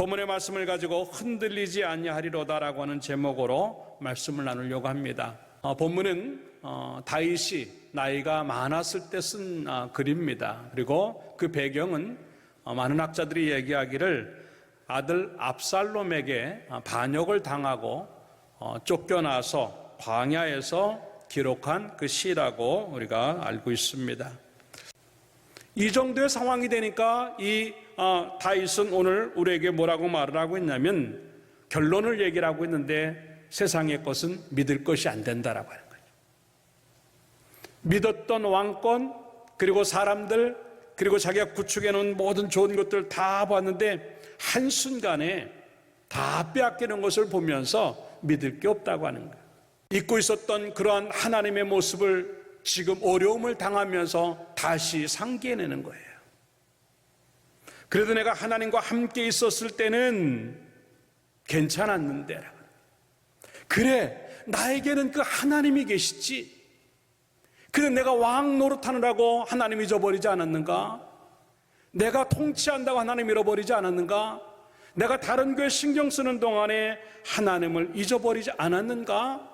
본문의 말씀을 가지고 흔들리지 아니하리로다라고 하는 제목으로 말씀을 나누려고 합니다. 본문은 다윗이 나이가 많았을 때 쓴 글입니다. 그리고 그 배경은 많은 학자들이 얘기하기를 아들 압살롬에게 반역을 당하고 쫓겨나서 광야에서 기록한 그 시라고 우리가 알고 있습니다. 이 정도의 상황이 되니까 이 다윗은 오늘 우리에게 뭐라고 말을 하고 있냐면 결론을 얘기를 하고 있는데 세상의 것은 믿을 것이 안 된다라고 하는 거죠. 믿었던 왕권 그리고 사람들 그리고 자기가 구축해 놓은 모든 좋은 것들 다 봤는데 한순간에 다 빼앗기는 것을 보면서 믿을 게 없다고 하는 거예요. 잊고 있었던 그러한 하나님의 모습을 지금 어려움을 당하면서 다시 상기해내는 거예요. 그래도 내가 하나님과 함께 있었을 때는 괜찮았는데, 그래 나에게는 그 하나님이 계시지. 그래 내가 왕 노릇하느라고 하나님 잊어버리지 않았는가? 내가 통치한다고 하나님 잃어버리지 않았는가? 내가 다른 교회 신경 쓰는 동안에 하나님을 잊어버리지 않았는가?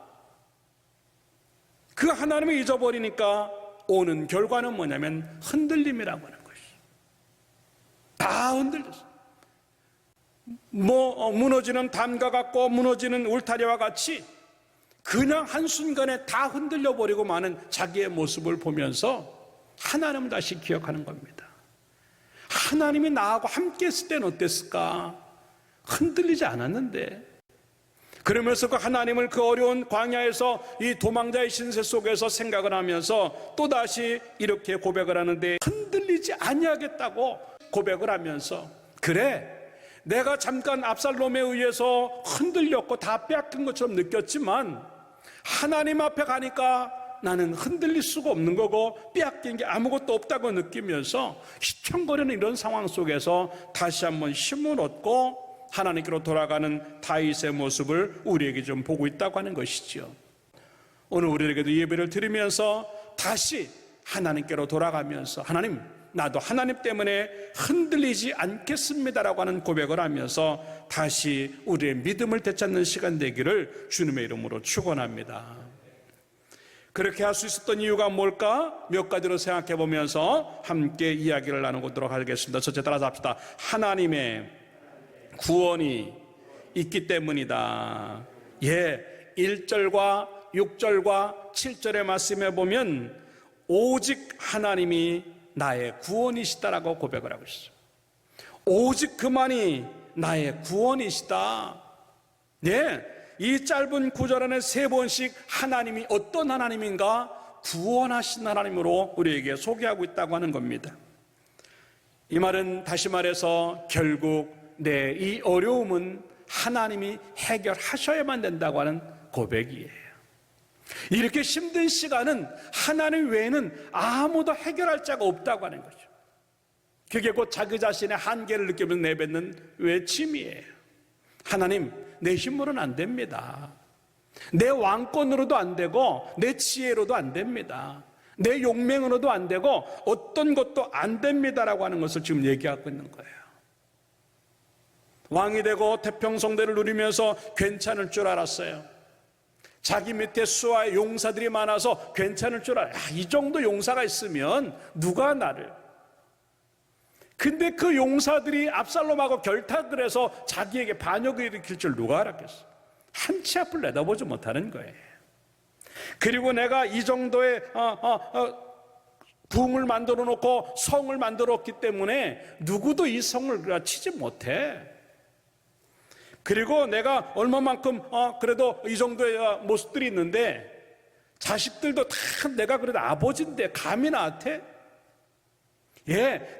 그 하나님을 잊어버리니까 오는 결과는 뭐냐면 흔들림이라고 하는 것이. 다 흔들렸어. 무너지는 담과 같고 무너지는 울타리와 같이 그냥 한순간에 다 흔들려 버리고 마는 자기의 모습을 보면서 하나님을 다시 기억하는 겁니다. 하나님이 나하고 함께 했을 때는 어땠을까? 흔들리지 않았는데. 그러면서 그 하나님을 그 어려운 광야에서 이 도망자의 신세 속에서 생각을 하면서 또다시 이렇게 고백을 하는데 흔들리지 아니하겠다고 고백을 하면서 그래 내가 잠깐 압살롬에 의해서 흔들렸고 다 빼앗긴 것처럼 느꼈지만 하나님 앞에 가니까 나는 흔들릴 수가 없는 거고 빼앗긴 게 아무것도 없다고 느끼면서 휘청거리는 이런 상황 속에서 다시 한번 힘을 얻고 하나님께로 돌아가는 다윗의 모습을 우리에게 좀 보고 있다고 하는 것이죠. 오늘 우리에게도 예배를 드리면서 다시 하나님께로 돌아가면서 하나님 나도 하나님 때문에 흔들리지 않겠습니다라고 하는 고백을 하면서 다시 우리의 믿음을 되찾는 시간 되기를 주님의 이름으로 축원합니다. 그렇게 할 수 있었던 이유가 뭘까? 몇 가지로 생각해 보면서 함께 이야기를 나누도록 하겠습니다. 첫째 따라서 합시다. 하나님의 구원이 있기 때문이다. 1절과 6절과 7절의 말씀에 보면 오직 하나님이 나의 구원이시다라고 고백을 하고 있어요. 오직 그만이 나의 구원이시다. 이 짧은 구절 안에 3번씩 하나님이 어떤 하나님인가 구원하신 하나님으로 우리에게 소개하고 있다고 하는 겁니다. 이 말은 다시 말해서 결국 이 어려움은 하나님이 해결하셔야만 된다고 하는 고백이에요. 이렇게 힘든 시간은 하나님 외에는 아무도 해결할 자가 없다고 하는 거죠. 그게 곧 자기 자신의 한계를 느끼면서 내뱉는 외침이에요. 하나님, 내 힘으로는 안 됩니다. 내 왕권으로도 안 되고 내 지혜로도 안 됩니다. 내 용맹으로도 안 되고 어떤 것도 안 됩니다라고 하는 것을 지금 얘기하고 있는 거예요. 왕이 되고 태평성대를 누리면서 괜찮을 줄 알았어요. 자기 밑에 수하의 용사들이 많아서 괜찮을 줄 알아요. 이 정도 용사가 있으면 누가 나를. 근데 그 용사들이 압살롬하고 결탁을 해서 자기에게 반역을 일으킬 줄 누가 알았겠어. 한치 앞을 내다보지 못하는 거예요. 그리고 내가 이 정도의 붕을 만들어 놓고 성을 만들어 놨기 때문에 누구도 이 성을 치지 못해. 그리고 내가 얼마만큼 그래도 이 정도의 모습들이 있는데 자식들도 다 내가 그래도 아버지인데 감히 나한테?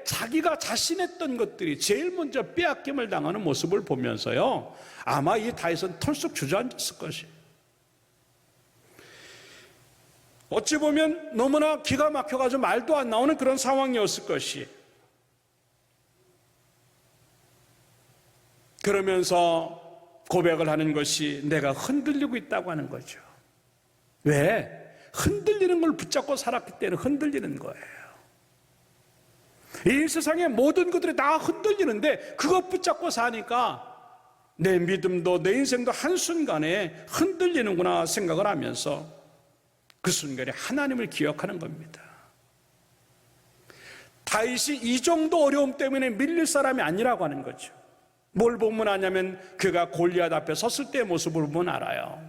자기가 자신했던 것들이 제일 먼저 빼앗김을 당하는 모습을 보면서요 아마 이 다윗은 털썩 주저앉았을 것이에요. 어찌 보면 너무나 기가 막혀가지고 말도 안 나오는 그런 상황이었을 것이에요. 그러면서 고백을 하는 것이 내가 흔들리고 있다고 하는 거죠. 왜? 흔들리는 걸 붙잡고 살았기 때문에 흔들리는 거예요. 이 세상의 모든 것들이 다 흔들리는데 그것 붙잡고 사니까 내 믿음도 내 인생도 한순간에 흔들리는구나 생각을 하면서 그 순간에 하나님을 기억하는 겁니다. 다윗이 이 정도 어려움 때문에 밀릴 사람이 아니라고 하는 거죠. 뭘 보면 아냐면 그가 골리앗 앞에 섰을 때의 모습을 보면 알아요.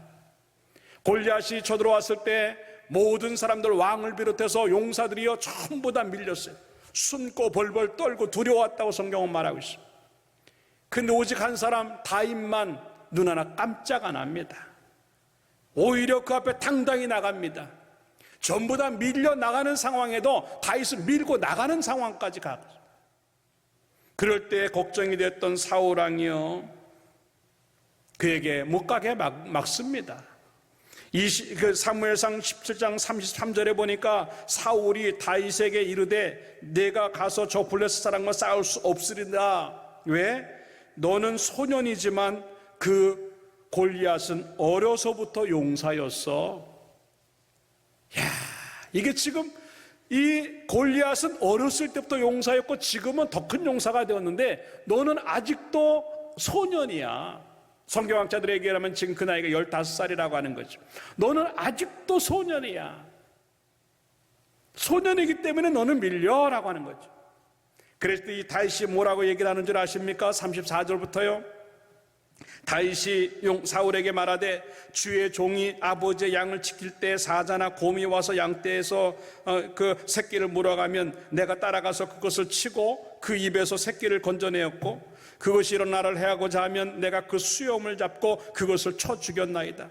골리앗이 쳐들어왔을 때 모든 사람들, 왕을 비롯해서 용사들이요 전부 다 밀렸어요. 숨고 벌벌 떨고 두려웠다고 성경은 말하고 있습니다. 근데 오직 한 사람 다윗만 눈 하나 깜짝 안 합니다. 오히려 그 앞에 당당히 나갑니다. 전부 다 밀려 나가는 상황에도 다윗을 밀고 나가는 상황까지 가고, 그럴 때 걱정이 됐던 사울 왕이요 그에게 못 가게 막습니다. 사무엘상 17장 33절에 보니까 사울이 다윗에게 이르되 내가 가서 저 블레셋 사람과 싸울 수 없으리다. 왜? 너는 소년이지만 그 골리앗은 어려서부터 용사였어. 야, 이게 지금 이 골리앗은 어렸을 때부터 용사였고 지금은 더 큰 용사가 되었는데 너는 아직도 소년이야. 성경학자들에게 얘기하면 지금 그 나이가 15살이라고 하는 거죠. 너는 아직도 소년이야. 소년이기 때문에 너는 밀려라고 하는 거죠. 그래서 이 다윗이 뭐라고 얘기를 하는 줄 아십니까? 34절부터요. 다윗이 사울에게 말하되 주의 종이 아버지의 양을 지킬 때 사자나 곰이 와서 양떼에서 그 새끼를 물어가면 내가 따라가서 그것을 치고 그 입에서 새끼를 건져내었고 그것이 일어나를 해하고자 하면 내가 그 수염을 잡고 그것을 쳐 죽였나이다.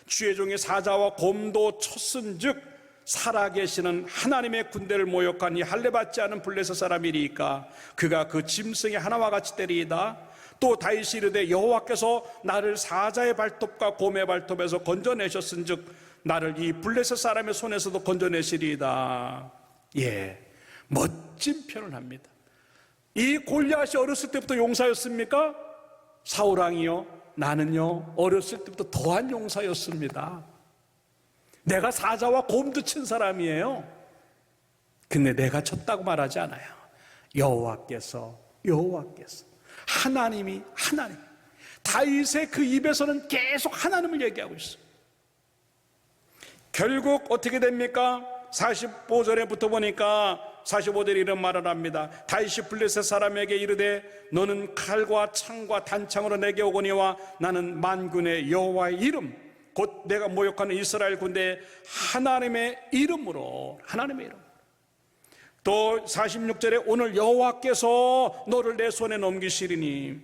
주의 종이 사자와 곰도 쳤은즉 살아계시는 하나님의 군대를 모욕한 이 할례받지 않은 블레셋 사람이리이까 그가 그 짐승의 하나와 같이 때리이다. 또 다윗이 이르되 여호와께서 나를 사자의 발톱과 곰의 발톱에서 건져내셨은즉 나를 이 블레셋 사람의 손에서도 건져내시리이다. 예, 멋진 표현을 합니다. 이 골리앗이 어렸을 때부터 용사였습니까? 사울 왕이요, 나는요 어렸을 때부터 더한 용사였습니다. 내가 사자와 곰도 친 사람이에요. 근데 내가 쳤다고 말하지 않아요. 여호와께서 하나님 다윗의 그 입에서는 계속 하나님을 얘기하고 있어요. 결국 어떻게 됩니까? 45절에부터 보니까 45절에 이런 말을 합니다. 다윗이 블레셋 사람에게 이르되 너는 칼과 창과 단창으로 내게 오거니와 나는 만군의 여호와의 이름 곧 내가 모욕하는 이스라엘 군대의 하나님의 이름으로 또 46절에 오늘 여호와께서 너를 내 손에 넘기시리니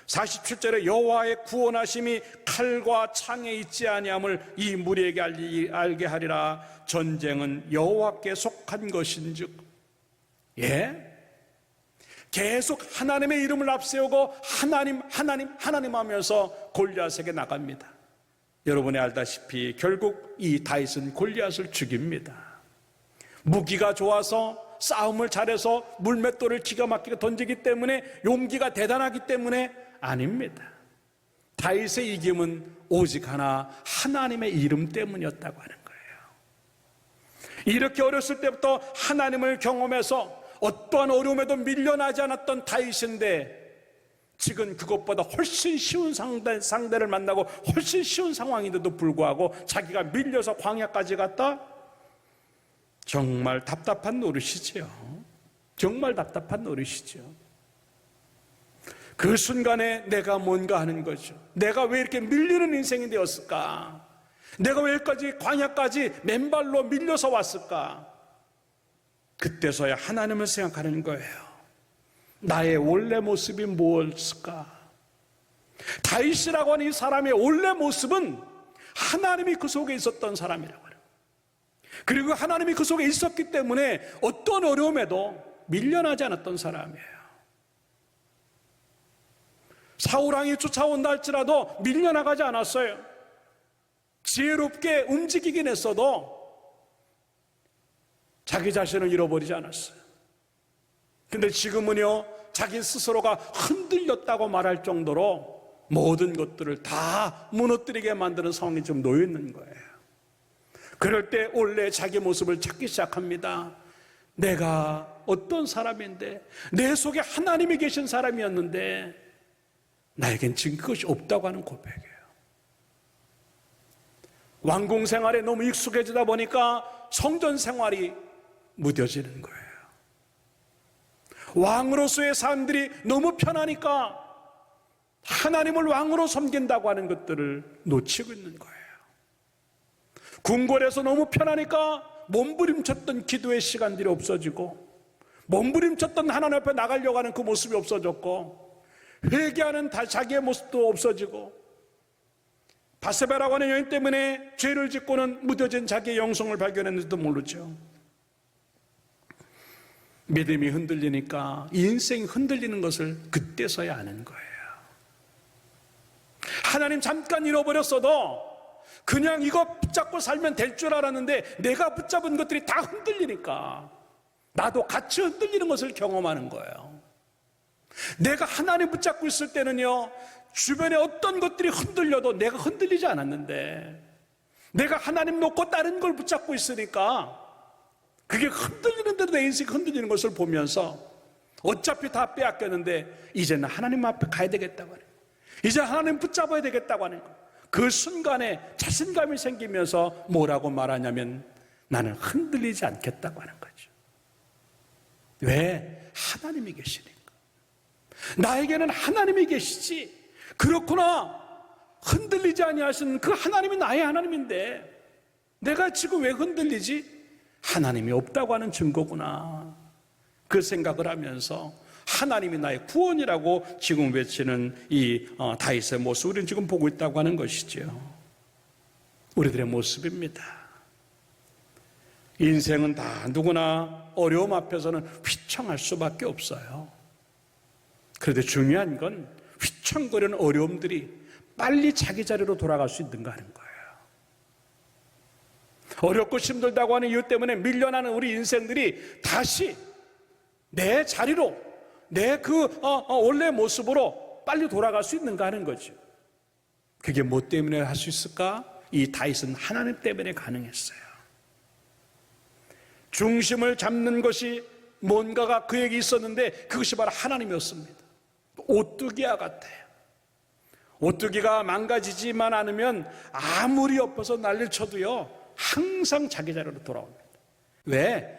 47절에 여호와의 구원하심이 칼과 창에 있지 아니함을 이 무리에게 알게 하리라. 전쟁은 여호와께 속한 것인즉. 예? 계속 하나님의 이름을 앞세우고 하나님 하면서 골리앗에게 나갑니다. 여러분이 알다시피 결국 이 다윗은 골리앗을 죽입니다. 무기가 좋아서 싸움을 잘해서 물맷돌을 기가 막히게 던지기 때문에 용기가 대단하기 때문에 아닙니다. 다윗의 이김은 오직 하나님의 이름 때문이었다고 하는 거예요. 이렇게 어렸을 때부터 하나님을 경험해서 어떠한 어려움에도 밀려나지 않았던 다윗인데 지금 그것보다 훨씬 쉬운 상대를 만나고 훨씬 쉬운 상황인데도 불구하고 자기가 밀려서 광야까지 갔다? 정말 답답한 노릇이지요. 정말 답답한 노릇이죠. 그 순간에 내가 뭔가 하는 거죠. 내가 왜 이렇게 밀리는 인생이 되었을까? 내가 왜 여기까지 광야까지 맨발로 밀려서 왔을까? 그때서야 하나님을 생각하는 거예요. 나의 원래 모습이 무엇일까? 다윗이라고 하는 이 사람의 원래 모습은 하나님이 그 속에 있었던 사람이라고 해요. 그리고 하나님이 그 속에 있었기 때문에 어떤 어려움에도 밀려나지 않았던 사람이에요. 사울왕이 쫓아온다 할지라도 밀려나가지 않았어요. 지혜롭게 움직이긴 했어도 자기 자신을 잃어버리지 않았어요. 근데 지금은요, 자기 스스로가 흔들렸다고 말할 정도로 모든 것들을 다 무너뜨리게 만드는 상황이 좀 놓여 있는 거예요. 그럴 때 원래 자기 모습을 찾기 시작합니다. 내가 어떤 사람인데, 내 속에 하나님이 계신 사람이었는데 나에겐 지금 그것이 없다고 하는 고백이에요. 왕궁 생활에 너무 익숙해지다 보니까 성전 생활이 무뎌지는 거예요. 왕으로서의 삶들이 너무 편하니까 하나님을 왕으로 섬긴다고 하는 것들을 놓치고 있는 거예요. 궁궐에서 너무 편하니까 몸부림쳤던 기도의 시간들이 없어지고, 몸부림쳤던 하나님 앞에 나가려고 하는 그 모습이 없어졌고, 회개하는 자기의 모습도 없어지고, 바세바라고 하는 여인 때문에 죄를 짓고는 무뎌진 자기의 영성을 발견했는지도 모르죠. 믿음이 흔들리니까 인생이 흔들리는 것을 그때서야 아는 거예요. 하나님 잠깐 잃어버렸어도 그냥 이거 붙잡고 살면 될 줄 알았는데 내가 붙잡은 것들이 다 흔들리니까 나도 같이 흔들리는 것을 경험하는 거예요. 내가 하나님 붙잡고 있을 때는요, 주변에 어떤 것들이 흔들려도 내가 흔들리지 않았는데, 내가 하나님 놓고 다른 걸 붙잡고 있으니까 그게 흔들리는데도 내 인생이 흔들리는 것을 보면서 어차피 다 빼앗겼는데 이제는 하나님 앞에 가야 되겠다고 하는 거예요. 이제 하나님 붙잡아야 되겠다고 하는 거예요. 그 순간에 자신감이 생기면서 뭐라고 말하냐면, 나는 흔들리지 않겠다고 하는 거죠. 왜? 하나님이 계시니까. 나에게는 하나님이 계시지, 그렇구나, 흔들리지 아니하시는 그 하나님이 나의 하나님인데 내가 지금 왜 흔들리지? 하나님이 없다고 하는 증거구나, 그 생각을 하면서 하나님이 나의 구원이라고 지금 외치는 이 다윗의 모습, 우리는 지금 보고 있다고 하는 것이죠. 우리들의 모습입니다. 인생은 다 누구나 어려움 앞에서는 휘청할 수밖에 없어요. 그런데 중요한 건 휘청거리는 어려움들이 빨리 자기 자리로 돌아갈 수 있는가 하는 거예요. 어렵고 힘들다고 하는 이유 때문에 밀려나는 우리 인생들이 다시 내 자리로, 내 원래 모습으로 빨리 돌아갈 수 있는가 하는 거죠. 그게 뭐 때문에 할 수 있을까? 이 다윗은 하나님 때문에 가능했어요. 중심을 잡는 것이 뭔가가 그에게 있었는데 그것이 바로 하나님이었습니다. 오뚜기와 같아요. 오뚜기가 망가지지만 않으면 아무리 엎어서 난리를 쳐도요, 항상 자기 자리로 돌아옵니다. 왜?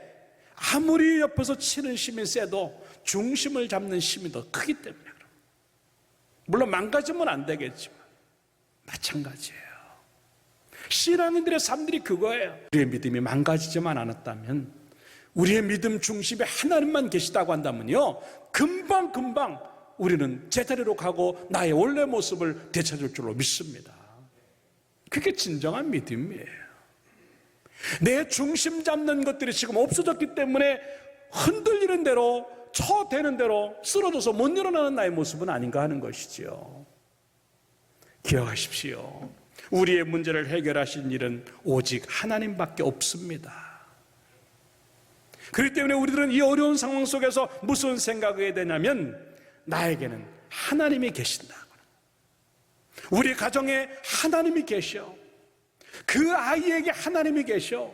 아무리 옆에서 치는 힘이 세도 중심을 잡는 힘이 더 크기 때문에 그럽니다. 물론 망가지면 안 되겠지만 마찬가지예요. 신앙인들의 삶들이 그거예요. 우리의 믿음이 망가지지만 않았다면, 우리의 믿음 중심에 하나님만 계시다고 한다면요, 금방 우리는 제자리로 가고 나의 원래 모습을 되찾을 줄로 믿습니다. 그게 진정한 믿음이에요. 내 중심 잡는 것들이 지금 없어졌기 때문에 흔들리는 대로, 처되는 대로 쓰러져서 못 일어나는 나의 모습은 아닌가 하는 것이지요. 기억하십시오. 우리의 문제를 해결하신 일은 오직 하나님밖에 없습니다. 그렇기 때문에 우리들은 이 어려운 상황 속에서 무슨 생각을 해야 되냐면, 나에게는 하나님이 계신다. 우리 가정에 하나님이 계셔. 그 아이에게 하나님이 계셔.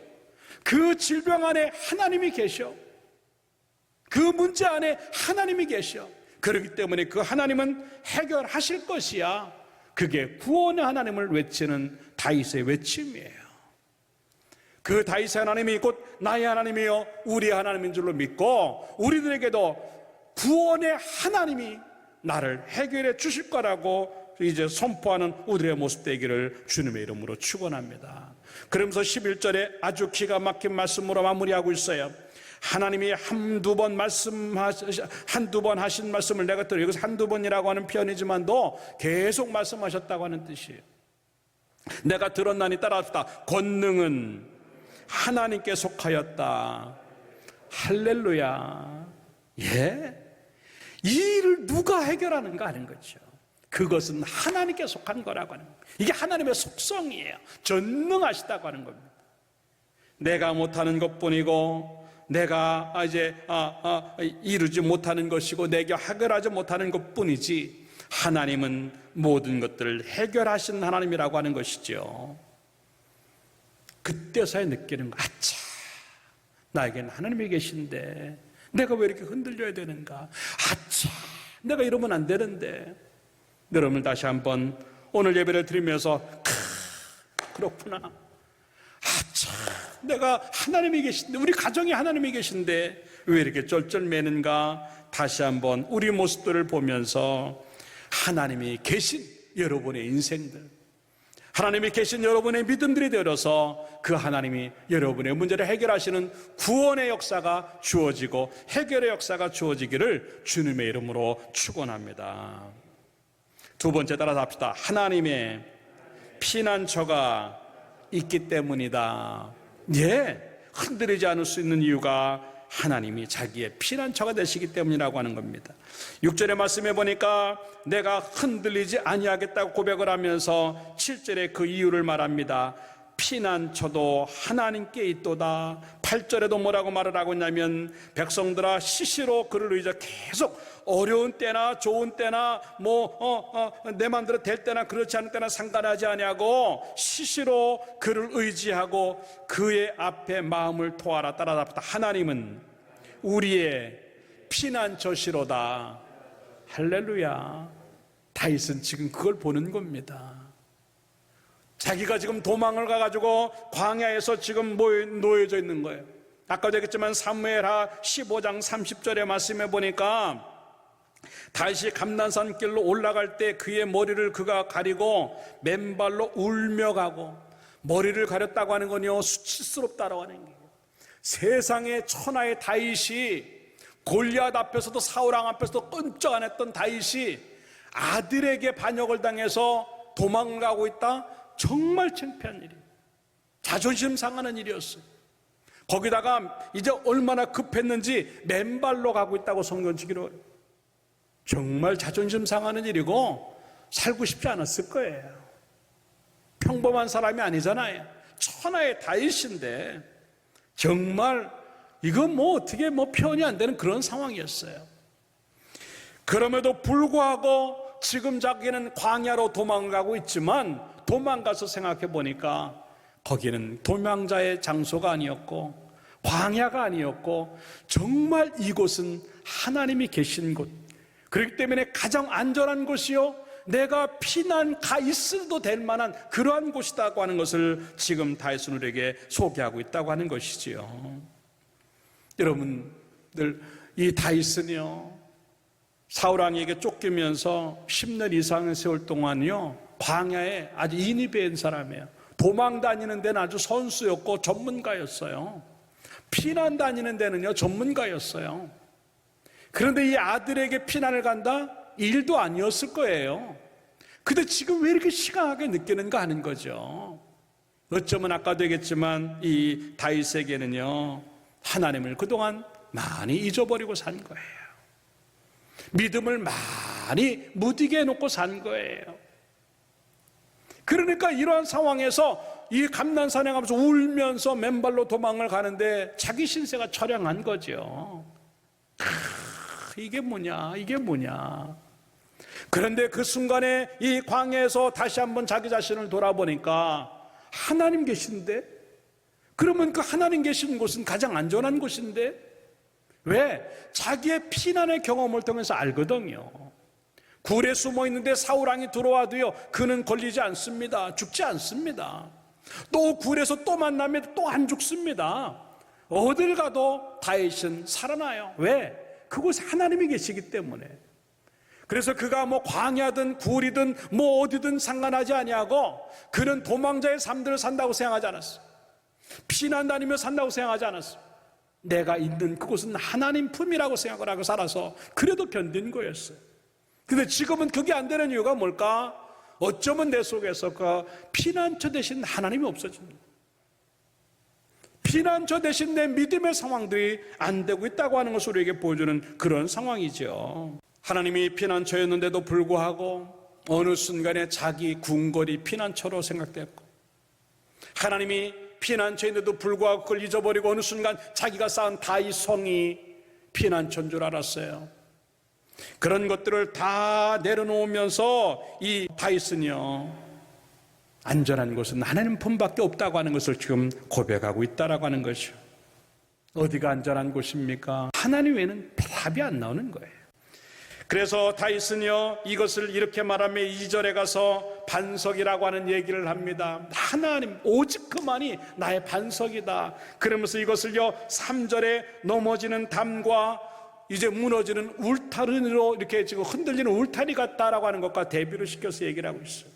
그 질병 안에 하나님이 계셔. 그 문제 안에 하나님이 계셔. 그렇기 때문에 그 하나님은 해결하실 것이야. 그게 구원의 하나님을 외치는 다윗의 외침이에요. 그 다윗의 하나님이 곧 나의 하나님이요 우리의 하나님인 줄로 믿고, 우리들에게도 구원의 하나님이 나를 해결해 주실 거라고 이제 선포하는 우리의 모습 되기를 주님의 이름으로 축원합니다. 그러면서 11절에 아주 기가 막힌 말씀으로 마무리하고 있어요. 하나님이 한두 번 하신 말씀을 내가 들어요. 여기서 한두 번이라고 하는 표현이지만도 계속 말씀하셨다고 하는 뜻이에요. 내가 들었나니 따라합시다. 권능은 하나님께 속하였다. 할렐루야. 예? 이 일을 누가 해결하는가 하는 거죠. 그것은 하나님께 속한 거라고 하는 겁니다. 이게 하나님의 속성이에요. 전능하시다고 하는 겁니다. 내가 못하는 것뿐이고, 내가 이제 이루지 못하는 것이고, 내가 해결하지 못하는 것뿐이지, 하나님은 모든 것들을 해결하신 하나님이라고 하는 것이죠. 그때서야 느끼는 거, 아차, 나에겐 하나님이 계신데 내가 왜 이렇게 흔들려야 되는가? 아차, 내가 이러면 안 되는데. 여러분 다시 한번 오늘 예배를 드리면서 그렇구나. 아차, 내가 하나님이 계신데, 우리 가정에 하나님이 계신데 왜 이렇게 쩔쩔매는가? 다시 한번 우리 모습들을 보면서 하나님이 계신 여러분의 인생들, 하나님이 계신 여러분의 믿음들이 되어서 그 하나님이 여러분의 문제를 해결하시는 구원의 역사가 주어지고 해결의 역사가 주어지기를 주님의 이름으로 축원합니다. 두 번째 따라서 합시다. 하나님의 피난처가 있기 때문이다. 예, 흔들리지 않을 수 있는 이유가 하나님이 자기의 피난처가 되시기 때문이라고 하는 겁니다. 6절의 말씀에 보니까 내가 흔들리지 아니하겠다고 고백을 하면서 7절에 그 이유를 말합니다. 피난처도 하나님께 있도다. 8절에도 뭐라고 말을 하고 있냐면 백성들아 시시로 그를 의지하 계속 어려운 때나 좋은 때나 내 마음대로 될 때나 그렇지 않을 때나 상관하지 아니하고 시시로 그를 의지하고 그의 앞에 마음을 토하라. 따라잡다. 하나님은 우리의 피난처시로다. 할렐루야. 다윗은 지금 그걸 보는 겁니다. 자기가 지금 도망을 가가지고 광야에서 지금 놓여져 있는 거예요. 아까도 얘기했지만 사무엘하 15장 30절의 말씀에 보니까 다윗이 감난산 길로 올라갈 때 그의 머리를 그가 가리고 맨발로 울며 가고, 머리를 가렸다고 하는 건요 수치스럽다라고 하는 거예요. 세상의 천하의 다윗이 골리앗 앞에서도 사울왕 앞에서도 끔찍 안 했던 다윗이 아들에게 반역을 당해서 도망을 가고 있다? 정말 창피한 일이에요. 자존심 상하는 일이었어요. 거기다가 이제 얼마나 급했는지 맨발로 가고 있다고 성경지기로. 정말 자존심 상하는 일이고 살고 싶지 않았을 거예요. 평범한 사람이 아니잖아요. 천하의 다윗인데 정말 이건 어떻게 표현이 안 되는 그런 상황이었어요. 그럼에도 불구하고 지금 자기는 광야로 도망을 가고 있지만 도망가서 생각해 보니까 거기는 도망자의 장소가 아니었고 광야가 아니었고 정말 이곳은 하나님이 계신 곳, 그렇기 때문에 가장 안전한 곳이요 내가 피난 가 있어도 될 만한 그러한 곳이라고 하는 것을 지금 다윗은 우리에게 소개하고 있다고 하는 것이지요. 여러분들, 이 다윗은요 사울왕에게 쫓기면서 10년 이상의 세월 동안요 광야에 아주 인이 배인 사람이에요. 도망 다니는 데는 아주 선수였고 전문가였어요. 피난 다니는 데는요 전문가였어요. 그런데 이 아들에게 피난을 간다? 일도 아니었을 거예요. 근데 지금 왜 이렇게 시강하게 느끼는가 하는 거죠. 어쩌면 아까도 얘기했지만 이 다윗에게는요 하나님을 그동안 많이 잊어버리고 산 거예요. 믿음을 많이 무디게 해놓고 산 거예요. 그러니까 이러한 상황에서 이 감난산에 가면서 울면서 맨발로 도망을 가는데 자기 신세가 처량한 거죠. 이게 뭐냐. 그런데 그 순간에 이 광야에서 다시 한번 자기 자신을 돌아보니까 하나님 계신데, 그러면 그 하나님 계신 곳은 가장 안전한 곳인데, 왜? 자기의 피난의 경험을 통해서 알거든요. 굴에 숨어 있는데 사울왕이 들어와도요 그는 걸리지 않습니다. 죽지 않습니다. 또 굴에서 또 만나면 또 안 죽습니다. 어딜 가도 다윗은 살아나요. 왜? 그곳에 하나님이 계시기 때문에. 그래서 그가 광야든 굴이든 어디든 상관하지 아니하고 그는 도망자의 삶들을 산다고 생각하지 않았어요. 피난 다니며 산다고 생각하지 않았어요. 내가 있는 그곳은 하나님 품이라고 생각을 하고 살아서 그래도 견딘 거였어요. 근데 지금은 그게 안 되는 이유가 뭘까? 어쩌면 내 속에서 그 피난처 대신 하나님이 없어집니다. 피난처 대신 내 믿음의 상황들이 안 되고 있다고 하는 것을 우리에게 보여주는 그런 상황이죠. 하나님이 피난처였는데도 불구하고 어느 순간에 자기 궁궐이 피난처로 생각됐고, 하나님이 피난처인데도 불구하고 그걸 잊어버리고 어느 순간 자기가 쌓은 다윗 성이 피난처인 줄 알았어요. 그런 것들을 다 내려놓으면서 이 다윗은요 안전한 곳은 하나님 품밖에 없다고 하는 것을 지금 고백하고 있다라고 하는 것이죠. 어디가 안전한 곳입니까? 하나님 외에는 답이 안 나오는 거예요. 그래서 다윗은요, 이것을 이렇게 말하며 2절에 가서 반석이라고 하는 얘기를 합니다. 하나님, 오직 그만이 나의 반석이다. 그러면서 이것을요, 3절에 넘어지는 담과 이제 무너지는 울타리로 이렇게 지금 흔들리는 울타리 같다라고 하는 것과 대비를 시켜서 얘기를 하고 있어요.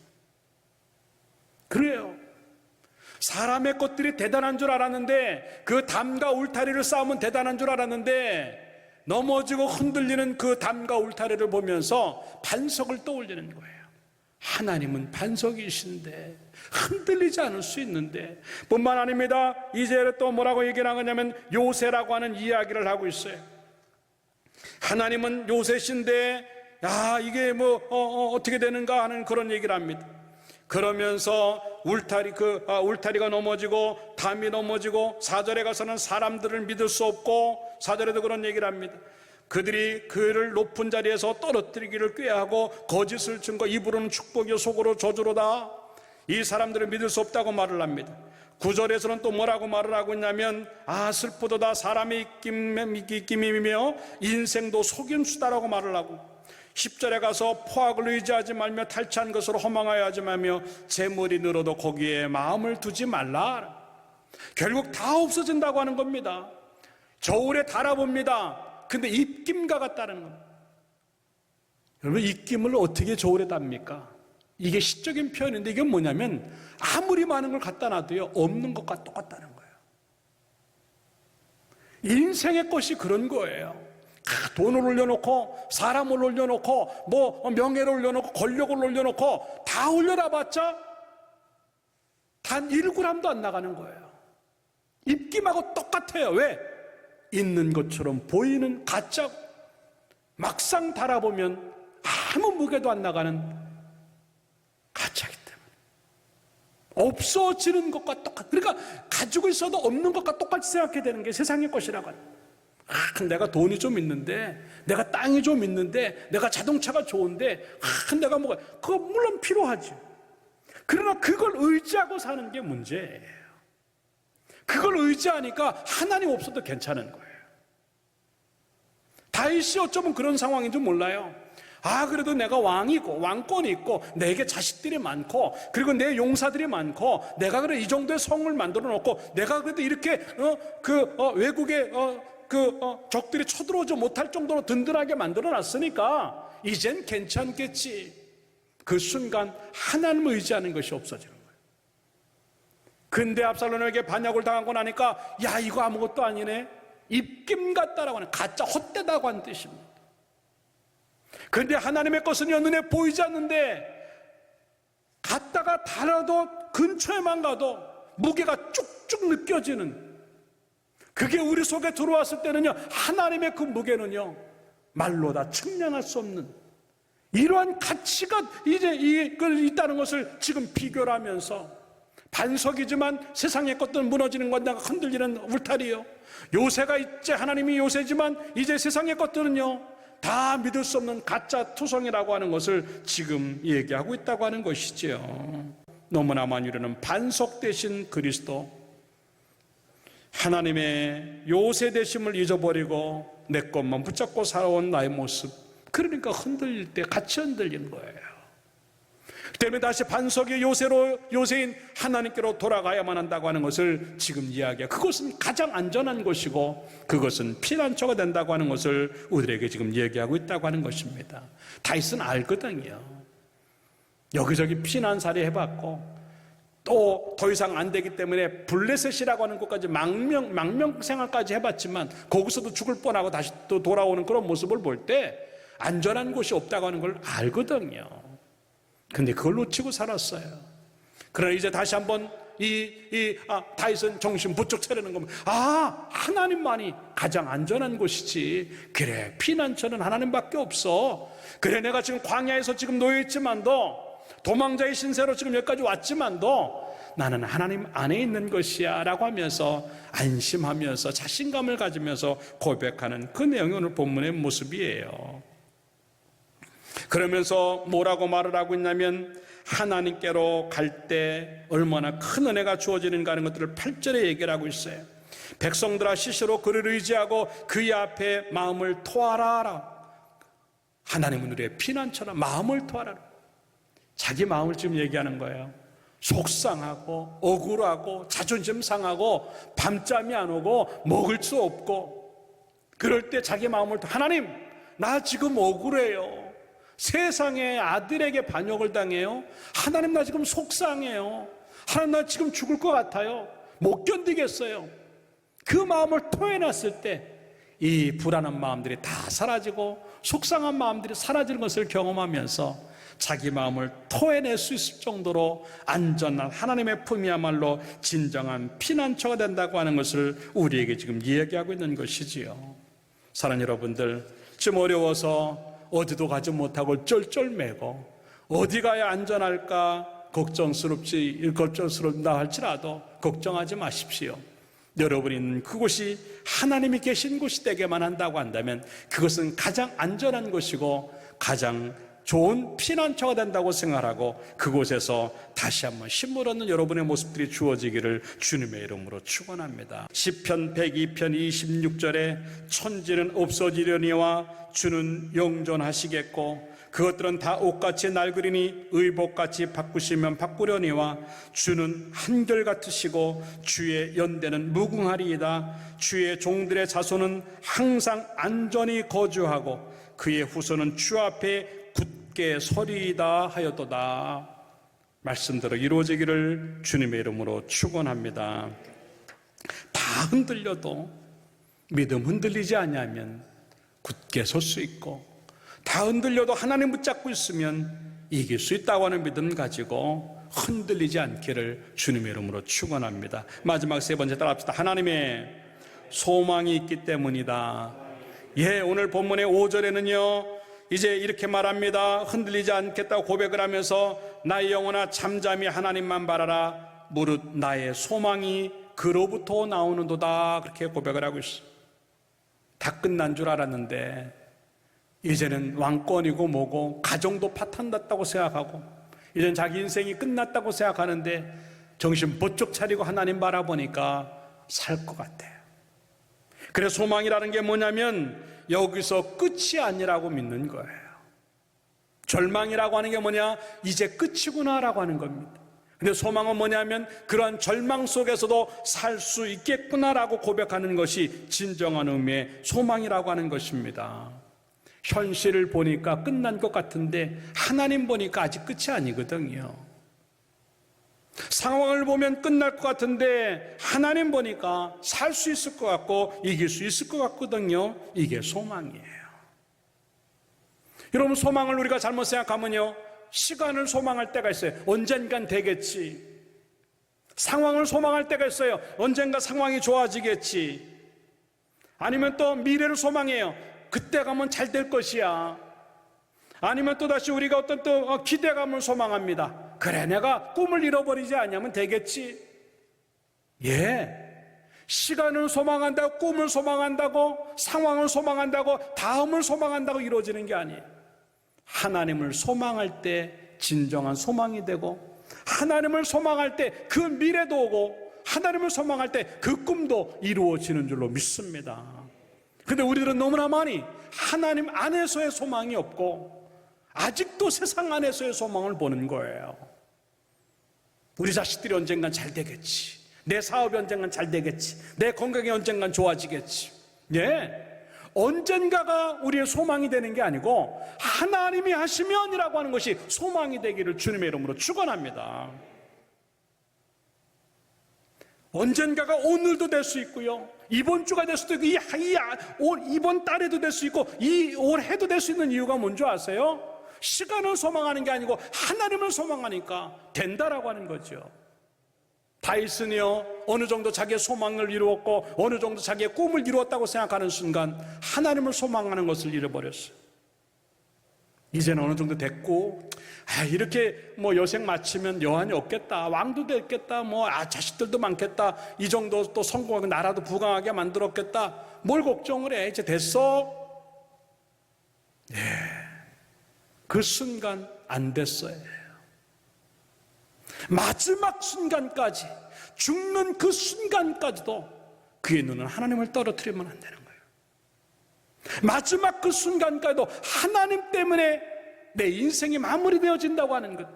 그래요. 사람의 것들이 대단한 줄 알았는데, 그 담과 울타리를 쌓으면 대단한 줄 알았는데, 넘어지고 흔들리는 그 담과 울타리를 보면서 반석을 떠올리는 거예요. 하나님은 반석이신데 흔들리지 않을 수 있는데, 뿐만 아닙니다. 이제 또 뭐라고 얘기를 하냐면 요새라고 하는 이야기를 하고 있어요. 하나님은 요새신데 이게 어떻게 되는가 하는 그런 얘기를 합니다. 그러면서 울타리가 넘어지고 담이 넘어지고 4절에 가서는 사람들을 믿을 수 없고, 4절에도 그런 얘기를 합니다. 그들이 그를 높은 자리에서 떨어뜨리기를 꾀하고 거짓을 증거, 입으로는 축복이요 속으로 저주로다. 이 사람들을 믿을 수 없다고 말을 합니다. 9절에서는 또 뭐라고 말을 하고 있냐면 슬프도다 사람의 입김이며 인생도 속임수다라고 말을 하고, 10절에 가서 포악을 의지하지 말며 탈취한 것으로 허망하여 하지 말며 재물이 늘어도 거기에 마음을 두지 말라. 결국 다 없어진다고 하는 겁니다. 저울에 달아봅니다. 근데 입김과 같다는 겁니다. 여러분, 입김을 어떻게 저울에 답니까? 이게 시적인 표현인데, 이게 뭐냐면 아무리 많은 걸 갖다 놔도요, 없는 것과 똑같다는 거예요. 인생의 것이 그런 거예요. 돈을 올려놓고, 사람을 올려놓고, 명예를 올려놓고, 권력을 올려놓고, 다 올려놔 봤자 단 1g도 안 나가는 거예요. 입김하고 똑같아요. 왜? 있는 것처럼 보이는 가짜, 막상 달아보면 아무 무게도 안 나가는 가짜이기 때문에 없어지는 것과 똑같아. 그러니까 가지고 있어도 없는 것과 똑같이 생각해야 되는 게 세상의 것이라고 하는. 내가 돈이 좀 있는데, 내가 땅이 좀 있는데, 내가 자동차가 좋은데, 내가 그거 물론 필요하지. 그러나 그걸 의지하고 사는 게 문제예요. 그걸 의지하니까 하나님 없어도 괜찮은 거예요. 다윗이 어쩌면 그런 상황인 줄 몰라요. 그래도 내가 왕이고 왕권이 있고 내게 자식들이 많고 그리고 내 용사들이 많고 내가 그래 이 정도의 성을 만들어 놓고 내가 그래도 이렇게 외국의 적들이 쳐들어오지 못할 정도로 든든하게 만들어 놨으니까 이젠 괜찮겠지. 그 순간 하나님을 의지하는 것이 없어지는 거예요. 근데 압살롬에게 반역을 당하고 나니까 이거 아무것도 아니네. 입김 같다라고 하는, 가짜 헛되다고 하는 뜻입니다. 그런데 하나님의 것은요, 눈에 보이지 않는데 갔다가 달아도 근처에만 가도 무게가 쭉쭉 느껴지는, 그게 우리 속에 들어왔을 때는요, 하나님의 그 무게는요 말로 다 측량할 수 없는 이러한 가치가 이제 있다는 것을 지금 비교를 하면서, 반석이지만 세상의 것들은 무너지는 건데 흔들리는 울타리요, 요새가 있지, 하나님이 요새지만 이제 세상의 것들은요 다 믿을 수 없는 가짜 투성이라고 하는 것을 지금 얘기하고 있다고 하는 것이지요. 너무나 많이 이르는 반석 되신 그리스도, 하나님의 요새 되심을 잊어버리고 내 것만 붙잡고 살아온 나의 모습, 그러니까 흔들릴 때 같이 흔들리는 거예요. 때문에 다시 반석의 요새인 하나님께로 돌아가야만 한다고 하는 것을 지금 이야기해요. 그것은 가장 안전한 것이고 그것은 피난처가 된다고 하는 것을 우리에게 지금 얘기하고 있다고 하는 것입니다. 다윗은 알거든요. 여기저기 피난살이 해봤고 또 더 이상 안 되기 때문에 블레셋이라고 하는 곳까지 망명 생활까지 해봤지만 거기서도 죽을 뻔하고 다시 또 돌아오는 그런 모습을 볼 때 안전한 곳이 없다고 하는 걸 알거든요. 근데 그걸 놓치고 살았어요. 그러나 이제 다시 한번 다윗은 정신 부쩍 차리는 겁니다. 하나님만이 가장 안전한 곳이지. 그래, 피난처는 하나님밖에 없어. 그래, 내가 지금 광야에서 지금 놓여있지만도, 도망자의 신세로 지금 여기까지 왔지만도 나는 하나님 안에 있는 것이야 라고 하면서 안심하면서 자신감을 가지면서 고백하는 그 내용이 오늘 본문의 모습이에요. 그러면서 뭐라고 말을 하고 있냐면, 하나님께로 갈 때 얼마나 큰 은혜가 주어지는가 하는 것들을 8절에 얘기를 하고 있어요. 백성들아 시시로 그를 의지하고 그의 앞에 마음을 토하라. 하나님은 우리의 피난처라. 마음을 토하라. 자기 마음을 지금 얘기하는 거예요. 속상하고 억울하고 자존심 상하고 밤잠이 안 오고 먹을 수 없고, 그럴 때 자기 마음을 하나님, 나 지금 억울해요. 세상에 아들에게 반역을 당해요. 하나님, 나 지금 속상해요. 하나님, 나 지금 죽을 것 같아요. 못 견디겠어요. 그 마음을 토해놨을 때 이 불안한 마음들이 다 사라지고 속상한 마음들이 사라지는 것을 경험하면서 자기 마음을 토해낼 수 있을 정도로 안전한 하나님의 품이야말로 진정한 피난처가 된다고 하는 것을 우리에게 지금 이야기하고 있는 것이지요. 사랑하는 여러분들, 좀 어려워서 어디도 가지 못하고 쩔쩔매고 어디 가야 안전할까 걱정스럽다 할지라도 걱정하지 마십시오. 여러분이 있는 그곳이 하나님이 계신 곳이 되게만 한다고 한다면 그것은 가장 안전한 것이고 가장 좋은 피난처가 된다고 생각하고 그곳에서 다시 한번 힘을 얻는 여러분의 모습들이 주어지기를 주님의 이름으로 축원합니다. 시편 102편 26절에 천지는 없어지려니와 주는 영존하시겠고 그것들은 다 옷같이 낡으리니 의복같이 바꾸시면 바꾸려니와 주는 한결같으시고 주의 연대는 무궁하리이다. 주의 종들의 자손은 항상 안전히 거주하고 그의 후손은 주 앞에 굳게 서리이다 하였도다. 말씀대로 이루어지기를 주님의 이름으로 축원합니다. 다 흔들려도 믿음 흔들리지 않으면 굳게 설 수 있고, 다 흔들려도 하나님 붙잡고 있으면 이길 수 있다고 하는 믿음 가지고 흔들리지 않기를 주님의 이름으로 축원합니다. 마지막 세 번째 따라합시다. 하나님의 소망이 있기 때문이다. 오늘 본문의 5절에는요 이제 이렇게 말합니다. 흔들리지 않겠다고 고백을 하면서 나의 영혼아 잠잠히 하나님만 바라라. 무릇 나의 소망이 그로부터 나오는도다. 그렇게 고백을 하고 있어요. 다 끝난 줄 알았는데 이제는 왕권이고 뭐고 가정도 파탄났다고 생각하고 이제는 자기 인생이 끝났다고 생각하는데 정신 번쩍 차리고 하나님 바라보니까 살 것 같아요. 그래서 소망이라는 게 뭐냐면 여기서 끝이 아니라고 믿는 거예요. 절망이라고 하는 게 뭐냐? 이제 끝이구나라고 하는 겁니다. 근데 소망은 뭐냐면 그러한 절망 속에서도 살 수 있겠구나라고 고백하는 것이 진정한 의미의 소망이라고 하는 것입니다. 현실을 보니까 끝난 것 같은데 하나님 보니까 아직 끝이 아니거든요. 상황을 보면 끝날 것 같은데 하나님 보니까 살 수 있을 것 같고 이길 수 있을 것 같거든요. 이게 소망이에요. 여러분, 소망을 우리가 잘못 생각하면요 시간을 소망할 때가 있어요. 언젠간 되겠지. 상황을 소망할 때가 있어요. 언젠가 상황이 좋아지겠지. 아니면 또 미래를 소망해요. 그때 가면 잘 될 것이야. 아니면 또다시 우리가 어떤 또 기대감을 소망합니다. 그래, 내가 꿈을 잃어버리지 않으면 되겠지. 시간을 소망한다고, 꿈을 소망한다고, 상황을 소망한다고, 다음을 소망한다고 이루어지는 게 아니에요. 하나님을 소망할 때 진정한 소망이 되고, 하나님을 소망할 때 그 미래도 오고, 하나님을 소망할 때 그 꿈도 이루어지는 줄로 믿습니다. 근데 우리들은 너무나 많이 하나님 안에서의 소망이 없고 아직도 세상 안에서의 소망을 보는 거예요. 우리 자식들이 언젠간 잘 되겠지. 내 사업이 언젠간 잘 되겠지. 내 건강이 언젠간 좋아지겠지. 언젠가가 우리의 소망이 되는 게 아니고 하나님이 하시면이라고 하는 것이 소망이 되기를 주님의 이름으로 축원합니다. 언젠가가 오늘도 될 수 있고요, 이번 주가 될 수도 있고 이번 달에도 될 수 있고 이 올해도 될 수 있는 이유가 뭔지 아세요? 시간을 소망하는 게 아니고 하나님을 소망하니까 된다라고 하는 거죠. 다윗은요 어느 정도 자기의 소망을 이루었고 어느 정도 자기의 꿈을 이루었다고 생각하는 순간 하나님을 소망하는 것을 잃어버렸어요. 이제는 어느 정도 됐고 이렇게 여생 마치면 여한이 없겠다, 왕도 됐겠다, 자식들도 많겠다, 이 정도 또 성공하고 나라도 부강하게 만들었겠다, 뭘 걱정을 해, 이제 됐어. 그 순간 안 됐어요. 마지막 순간까지, 죽는 그 순간까지도 그의 눈은 하나님을 떨어뜨리면 안 되는 거예요. 마지막 그 순간까지도 하나님 때문에 내 인생이 마무리되어진다고 하는 것,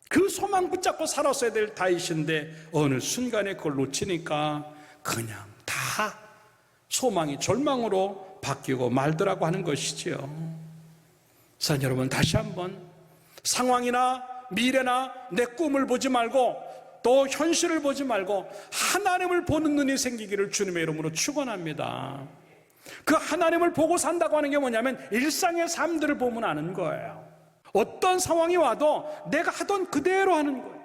그 소망 붙잡고 살았어야 될 다윗인데 어느 순간에 그걸 놓치니까 그냥 다 소망이 절망으로 바뀌고 말더라고 하는 것이지요. 사랑하는 여러분, 다시 한번 상황이나 미래나 내 꿈을 보지 말고 또 현실을 보지 말고 하나님을 보는 눈이 생기기를 주님의 이름으로 축원합니다. 그 하나님을 보고 산다고 하는 게 뭐냐면 일상의 삶들을 보면 아는 거예요. 어떤 상황이 와도 내가 하던 그대로 하는 거예요.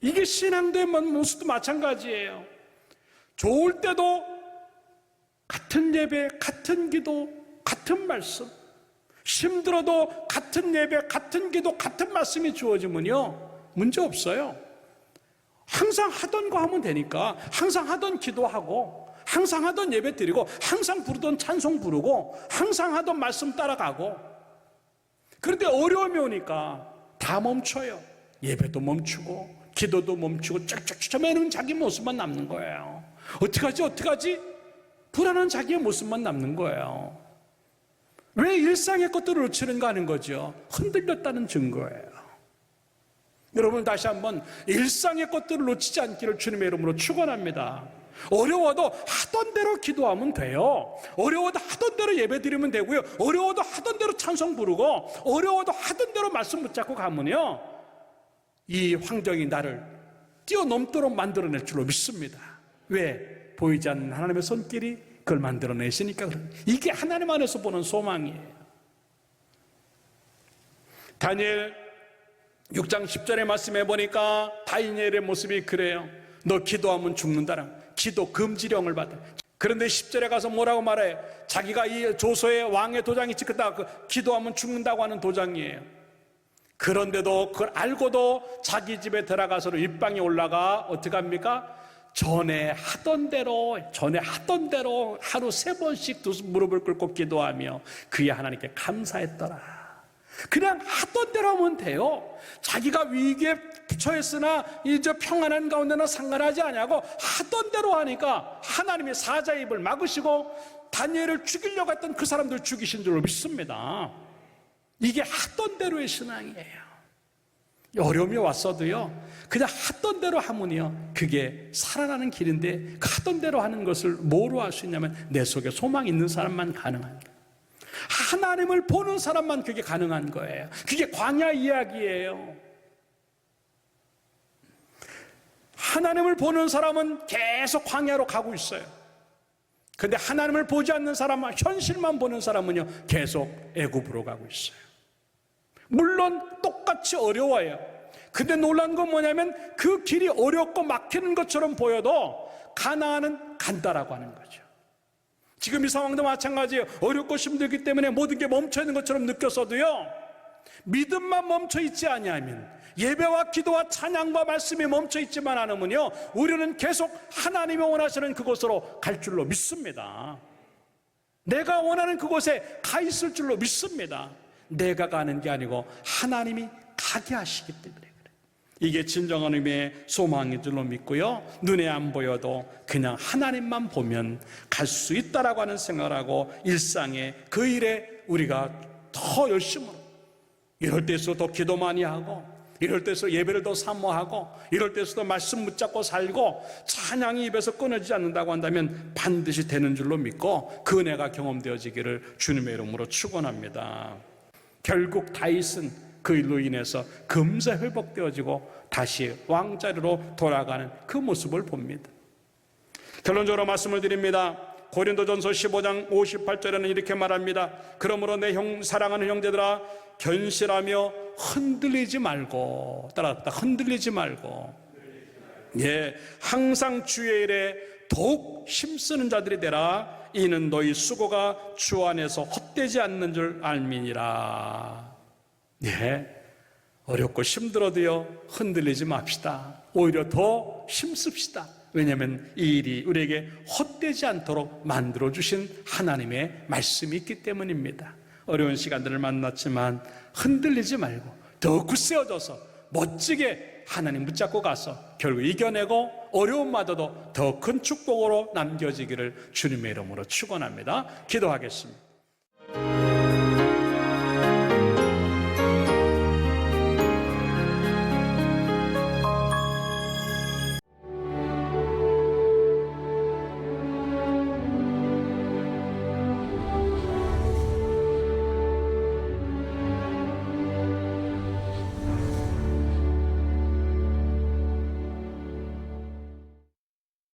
이게 신앙도의 모습도 마찬가지예요. 좋을 때도 같은 예배, 같은 기도, 같은 말씀, 힘들어도 같은 예배, 같은 기도, 같은 말씀이 주어지면요 문제 없어요. 항상 하던 거 하면 되니까 항상 하던 기도하고 항상 하던 예배 드리고 항상 부르던 찬송 부르고 항상 하던 말씀 따라가고, 그런데 어려움이 오니까 다 멈춰요. 예배도 멈추고 기도도 멈추고 쫙쫙쫙 매는 자기 모습만 남는 거예요. 어떡하지? 불안한 자기의 모습만 남는 거예요. 왜 일상의 것들을 놓치는가 하는 거죠. 흔들렸다는 증거예요. 여러분, 다시 한번 일상의 것들을 놓치지 않기를 주님의 이름으로 축원합니다. 어려워도 하던 대로 기도하면 돼요. 어려워도 하던 대로 예배 드리면 되고요. 어려워도 하던 대로 찬송 부르고 어려워도 하던 대로 말씀 붙잡고 가면요 이 환경이 나를 뛰어넘도록 만들어낼 줄로 믿습니다. 왜? 보이지 않는 하나님의 손길이 그걸 만들어내시니까. 이게 하나님 안에서 보는 소망이에요. 다니엘 6장 10절의 말씀해 보니까 다니엘의 모습이 그래요. 너 기도하면 죽는다랑 기도 금지령을 받아. 그런데 10절에 가서 뭐라고 말해? 자기가 이 조서에 왕의 도장이 찍혔다, 기도하면 죽는다고 하는 도장이에요. 그런데도 그걸 알고도 자기 집에 들어가서 윗방에 올라가 어떻게 합니까? 전에 하던 대로 하루 3번씩 무릎을 꿇고 기도하며 그의 하나님께 감사했더라. 그냥 하던 대로 하면 돼요. 자기가 위기에 처했으나 이제 평안한 가운데나 상관하지 않냐고 하던 대로 하니까 하나님이 사자의 입을 막으시고 다니엘을 죽이려고 했던 그 사람들 죽이신 줄로 믿습니다. 이게 하던 대로의 신앙이에요. 어려움이 왔어도요 그냥 하던 대로 하면요 그게 살아나는 길인데, 그 하던 대로 하는 것을 뭐로 할 수 있냐면 내 속에 소망이 있는 사람만 가능한 거예요. 하나님을 보는 사람만 그게 가능한 거예요. 그게 광야 이야기예요. 하나님을 보는 사람은 계속 광야로 가고 있어요. 그런데 하나님을 보지 않는 사람은, 현실만 보는 사람은요 계속 애굽으로 가고 있어요. 물론 똑같이 어려워요. 근데 놀라운 건 뭐냐면 그 길이 어렵고 막히는 것처럼 보여도 가나안은 간다라고 하는 거죠. 지금 이 상황도 마찬가지예요. 어렵고 힘들기 때문에 모든 게 멈춰있는 것처럼 느꼈어도요 믿음만 멈춰있지 아니하면, 예배와 기도와 찬양과 말씀이 멈춰있지만 않으면요 우리는 계속 하나님이 원하시는 그곳으로 갈 줄로 믿습니다. 내가 원하는 그곳에 가 있을 줄로 믿습니다. 내가 가는 게 아니고 하나님이 가게 하시기 때문에 그래요. 이게 진정한 의미의 소망인 줄로 믿고요, 눈에 안 보여도 그냥 하나님만 보면 갈 수 있다라고 하는 생각을 하고 일상의 그 일에 우리가 더 열심으로, 이럴 때일수록 더 기도 많이 하고, 이럴 때일수록 예배를 더 사모하고, 이럴 때일수록 말씀 붙잡고 살고, 찬양이 입에서 끊어지지 않는다고 한다면 반드시 되는 줄로 믿고 그 은혜가 경험되어지기를 주님의 이름으로 축원합니다. 결국 다윗은 그 일로 인해서 금세 회복되어지고 다시 왕자리로 돌아가는 그 모습을 봅니다. 결론적으로 말씀을 드립니다. 고린도전서 15장 58절에는 이렇게 말합니다. 그러므로 내 사랑하는 형제들아, 견실하며 흔들리지 말고, 따라합니다. 흔들리지 말고, 항상 주의 일에 더욱 힘쓰는 자들이 되라. 이는 너희 수고가 주 안에서 헛되지 않는 줄 알미니라. 어렵고 힘들어도요 흔들리지 맙시다. 오히려 더 힘씁시다. 왜냐하면 이 일이 우리에게 헛되지 않도록 만들어주신 하나님의 말씀이 있기 때문입니다. 어려운 시간들을 만났지만 흔들리지 말고 더 굳세어져서 멋지게 하나님 붙잡고 가서 결국 이겨내고 어려움마저도 더 큰 축복으로 남겨지기를 주님의 이름으로 축원합니다. 기도하겠습니다.